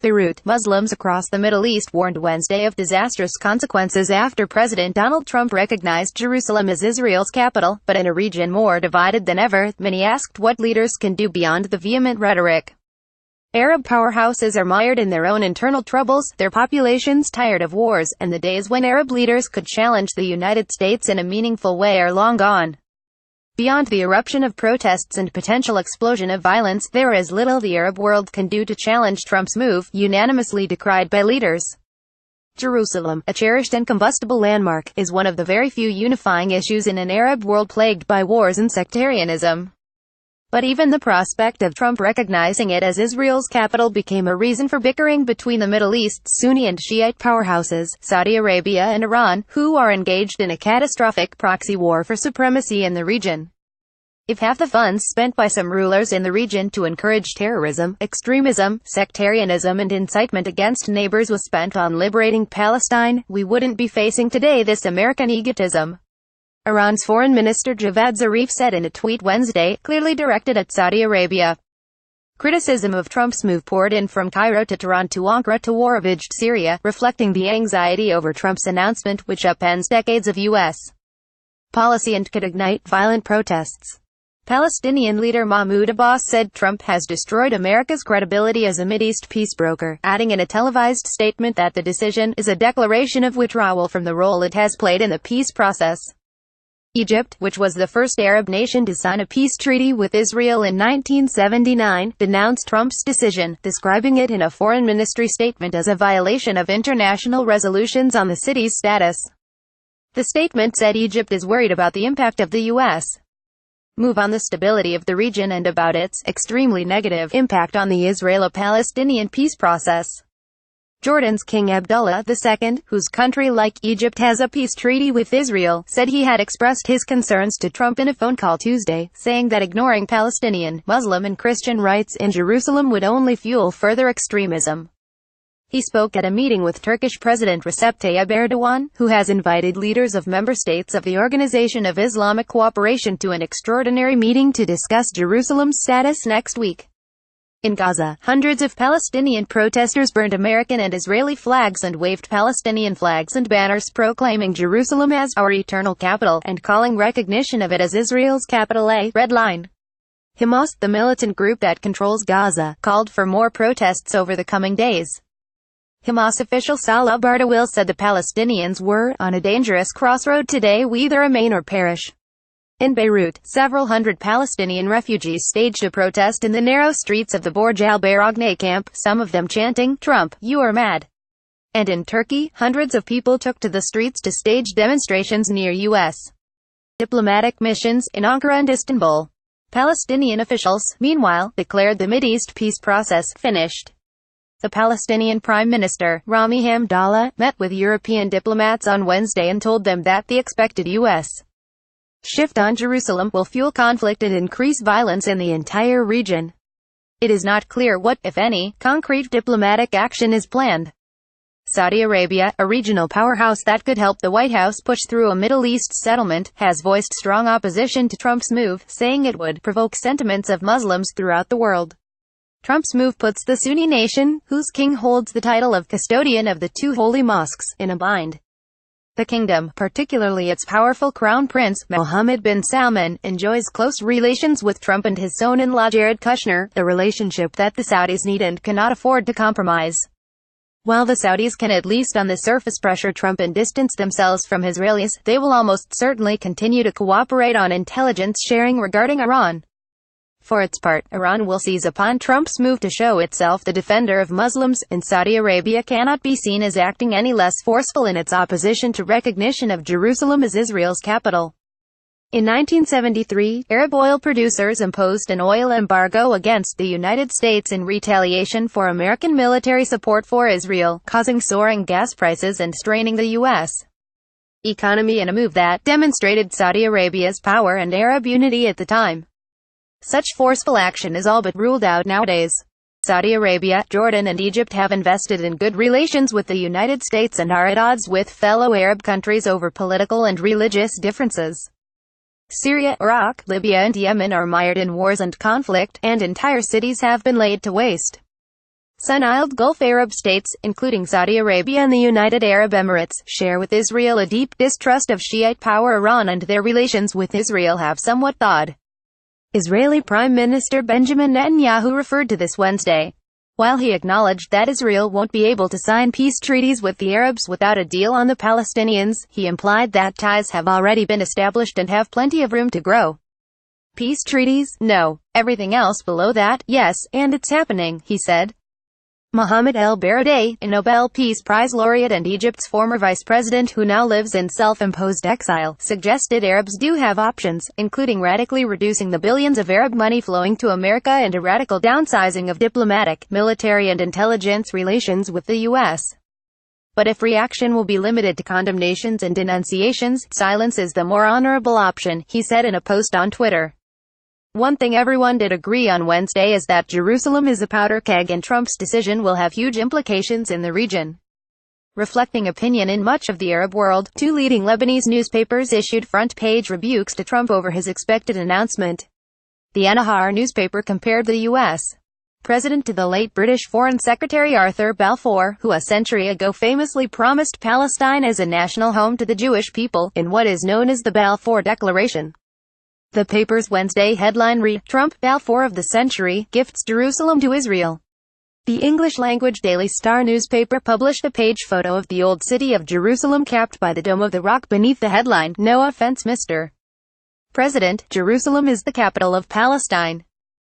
Beirut, Muslims across the Middle East warned Wednesday of disastrous consequences after President Donald Trump recognized Jerusalem as Israel's capital, but in a region more divided than ever, many asked what leaders can do beyond the vehement rhetoric. Arab powerhouses are mired in their own internal troubles, their populations tired of wars, and the days when Arab leaders could challenge the United States in a meaningful way are long gone. Beyond the eruption of protests and potential explosion of violence, there is little the Arab world can do to challenge Trump's move, unanimously decried by leaders. Jerusalem, a cherished and combustible landmark, is one of the very few unifying issues in an Arab world plagued by wars and sectarianism. But even the prospect of Trump recognizing it as Israel's capital became a reason for bickering between the Middle East's Sunni and Shiite powerhouses, Saudi Arabia and Iran, who are engaged in a catastrophic proxy war for supremacy in the region. If half the funds spent by some rulers in the region to encourage terrorism, extremism, sectarianism and incitement against neighbors was spent on liberating Palestine, we wouldn't be facing today this American egotism. Iran's Foreign Minister Javad Zarif said in a tweet Wednesday, clearly directed at Saudi Arabia. Criticism of Trump's move poured in from Cairo to Tehran to Ankara to war-ravaged Syria, reflecting the anxiety over Trump's announcement, which upends decades of U.S. policy and could ignite violent protests. Palestinian leader Mahmoud Abbas said Trump has destroyed America's credibility as a Mideast peace broker, adding in a televised statement that the decision is a declaration of withdrawal from the role it has played in the peace process. Egypt, which was the first Arab nation to sign a peace treaty with Israel in 1979, denounced Trump's decision, describing it in a foreign ministry statement as a violation of international resolutions on the city's status. The statement said Egypt is worried about the impact of the U.S. move on the stability of the region and about its extremely negative impact on the Israelo-Palestinian peace process. Jordan's King Abdullah II, whose country like Egypt has a peace treaty with Israel, said he had expressed his concerns to Trump in a phone call Tuesday, saying that ignoring Palestinian, Muslim and Christian rights in Jerusalem would only fuel further extremism. He spoke at a meeting with Turkish President Recep Tayyip Erdogan, who has invited leaders of member states of the Organization of Islamic Cooperation to an extraordinary meeting to discuss Jerusalem's status next week. In Gaza, hundreds of Palestinian protesters burned American and Israeli flags and waved Palestinian flags and banners proclaiming Jerusalem as our eternal capital, and calling recognition of it as Israel's capital a red line. Hamas, the militant group that controls Gaza, called for more protests over the coming days. Hamas official Salah Bardawil said the Palestinians were on a dangerous crossroad today: we either remain or perish. In Beirut, several hundred Palestinian refugees staged a protest in the narrow streets of the Borj al-Baragheh camp, some of them chanting, "Trump, you are mad." And in Turkey, hundreds of people took to the streets to stage demonstrations near U.S. diplomatic missions in Ankara and Istanbul. Palestinian officials, meanwhile, declared the Mideast peace process finished. The Palestinian Prime Minister, Rami Hamdallah, met with European diplomats on Wednesday and told them that the expected U.S. shift on Jerusalem will fuel conflict and increase violence in the entire region. It is not clear what, if any, concrete diplomatic action is planned. Saudi Arabia, a regional powerhouse that could help the White House push through a Middle East settlement, has voiced strong opposition to Trump's move, saying it would provoke sentiments of Muslims throughout the world. Trump's move puts the Sunni nation, whose king holds the title of custodian of the two holy mosques, in a bind. The kingdom, particularly its powerful crown prince, Mohammed bin Salman, enjoys close relations with Trump and his son-in-law Jared Kushner, a relationship that the Saudis need and cannot afford to compromise. While the Saudis can at least on the surface pressure Trump and distance themselves from Israelis, they will almost certainly continue to cooperate on intelligence sharing regarding Iran. For its part, Iran will seize upon Trump's move to show itself the defender of Muslims, and Saudi Arabia cannot be seen as acting any less forceful in its opposition to recognition of Jerusalem as Israel's capital. In 1973, Arab oil producers imposed an oil embargo against the United States in retaliation for American military support for Israel, causing soaring gas prices and straining the U.S. economy in a move that demonstrated Saudi Arabia's power and Arab unity at the time. Such forceful action is all but ruled out nowadays. Saudi Arabia, Jordan and Egypt have invested in good relations with the United States and are at odds with fellow Arab countries over political and religious differences. Syria, Iraq, Libya and Yemen are mired in wars and conflict, and entire cities have been laid to waste. Sun-Island Gulf Arab states, including Saudi Arabia and the United Arab Emirates, share with Israel a deep distrust of Shiite power Iran, and their relations with Israel have somewhat thawed. Israeli Prime Minister Benjamin Netanyahu referred to this Wednesday. While he acknowledged that Israel won't be able to sign peace treaties with the Arabs without a deal on the Palestinians, he implied that ties have already been established and have plenty of room to grow. Peace treaties? No. Everything else below that? Yes, and it's happening, he said. Mohammed el-Baradei, a Nobel Peace Prize laureate and Egypt's former vice president who now lives in self-imposed exile, suggested Arabs do have options, including radically reducing the billions of Arab money flowing to America and a radical downsizing of diplomatic, military and intelligence relations with the U.S. But if reaction will be limited to condemnations and denunciations, silence is the more honorable option, he said in a post on Twitter. One thing everyone did agree on Wednesday is that Jerusalem is a powder keg and Trump's decision will have huge implications in the region. Reflecting opinion in much of the Arab world, two leading Lebanese newspapers issued front-page rebukes to Trump over his expected announcement. The An-Nahar newspaper compared the U.S. president to the late British Foreign Secretary Arthur Balfour, who a century ago famously promised Palestine as a national home to the Jewish people, in what is known as the Balfour Declaration. The paper's Wednesday headline read, "Trump, Balfour of the Century, gifts Jerusalem to Israel." The English-language Daily Star newspaper published a page photo of the old city of Jerusalem capped by the Dome of the Rock beneath the headline, "No offense, Mr. President, Jerusalem is the capital of Palestine."